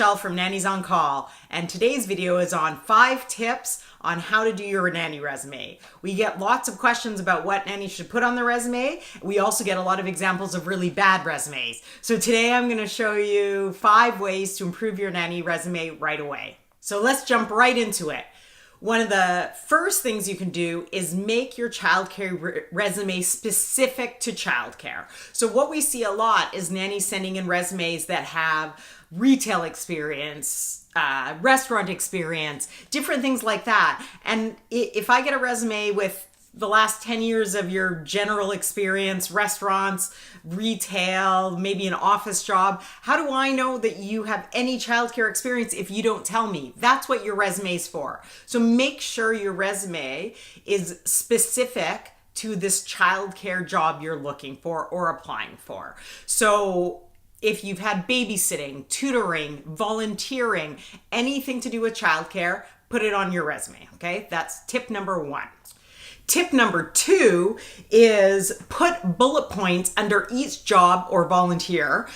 Michelle from Nannies on Call, and today's video is on 5 tips on how to do your nanny resume. We get lots of questions about what nannies should put on their resume. We also get a lot of examples of really bad resumes. So today I'm going to show you 5 ways to improve your nanny resume right away. So let's jump right into it. One of the first things you can do is make your childcare resume specific to childcare. So what we see a lot is nannies sending in resumes that have retail experience, restaurant experience, different things like that. And if I get a resume with the last 10 years of your general experience, restaurants, retail, maybe an office job, how do I know that you have any childcare experience if you don't tell me? That's what your resume is for. So make sure your resume is specific to this childcare job you're looking for or applying for. So if you've had babysitting, tutoring, volunteering, anything to do with childcare, put it on your resume, okay? That's tip number 1. Tip number 2 is put bullet points under each job or volunteer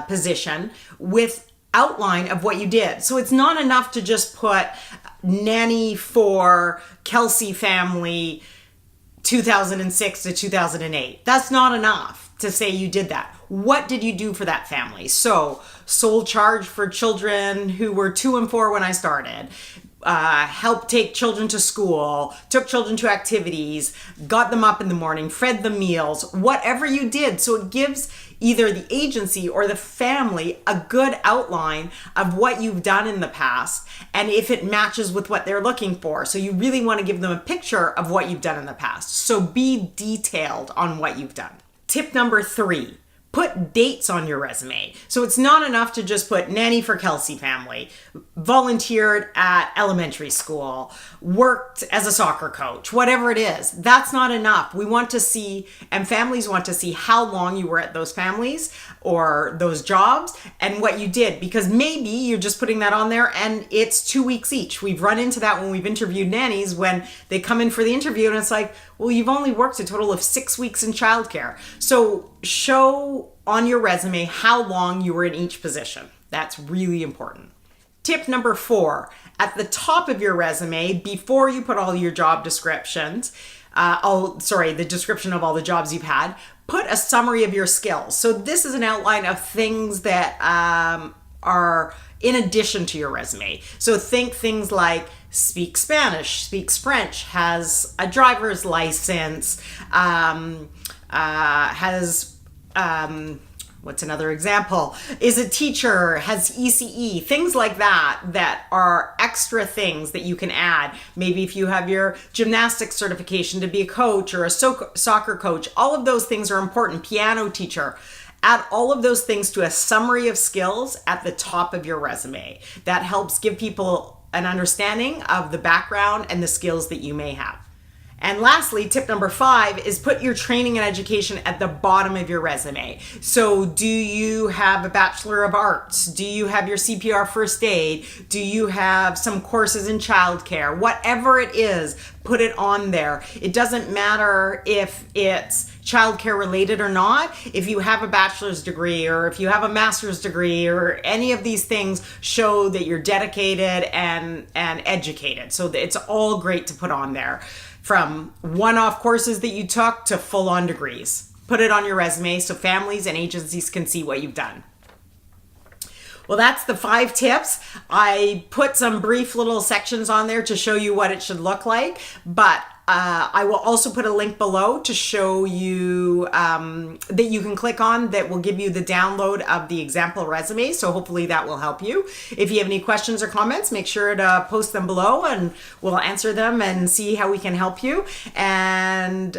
position with outline of what you did. So it's not enough to just put nanny for Kelsey family 2006 to 2008. That's not enough to say you did that. What did you do for that family? So sole charge for children who were 2 and 4 when I started. Helped take children to school, took children to activities, got them up in the morning, fed them meals, whatever you did. So it gives either the agency or the family a good outline of what you've done in the past and if it matches with what they're looking for. So you really want to give them a picture of what you've done in the past. So be detailed on what you've done. Tip number 3. Put dates on your resume. So it's not enough to just put nanny for Kelsey family, volunteered at elementary school, worked as a soccer coach, whatever it is. That's not enough. We want to see, and families want to see how long you were at those families or those jobs and what you did, because maybe you're just putting that on there and it's 2 weeks each. We've run into that when we've interviewed nannies when they come in for the interview and it's like, well, you've only worked a total of 6 weeks in childcare. So show on your resume how long you were in each position. That's really important. Tip number 4, at the top of your resume, before you put all your job descriptions, the description of all the jobs you've had, put a summary of your skills. So this is an outline of things that are in addition to your resume. So think things like speaks Spanish, speaks French, has a driver's license, what's another example? Is a teacher, has ECE, things like that, that are extra things that you can add. Maybe if you have your gymnastics certification to be a coach or a soccer coach, all of those things are important. Piano teacher. Add all of those things to a summary of skills at the top of your resume. That helps give people an understanding of the background and the skills that you may have. And lastly, tip number 5 is put your training and education at the bottom of your resume. So do you have a Bachelor of Arts? Do you have your CPR first aid? Do you have some courses in childcare? Whatever it is, put it on there. It doesn't matter if it's childcare related or not. If you have a bachelor's degree or if you have a master's degree or any of these things, show that you're dedicated and educated. So it's all great to put on there. From one-off courses that you took to full-on degrees. Put it on your resume so families and agencies can see what you've done. Well, that's the 5 tips. I put some brief little sections on there to show you what it should look like, but I will also put a link below to show you that you can click on that will give you the download of the example resume. So hopefully that will help you. If you have any questions or comments, make sure to post them below and we'll answer them and see how we can help you. And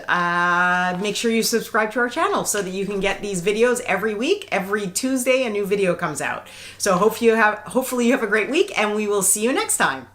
make sure you subscribe to our channel so that you can get these videos every week. Every Tuesday, a new video comes out. So hopefully you have a great week and we will see you next time.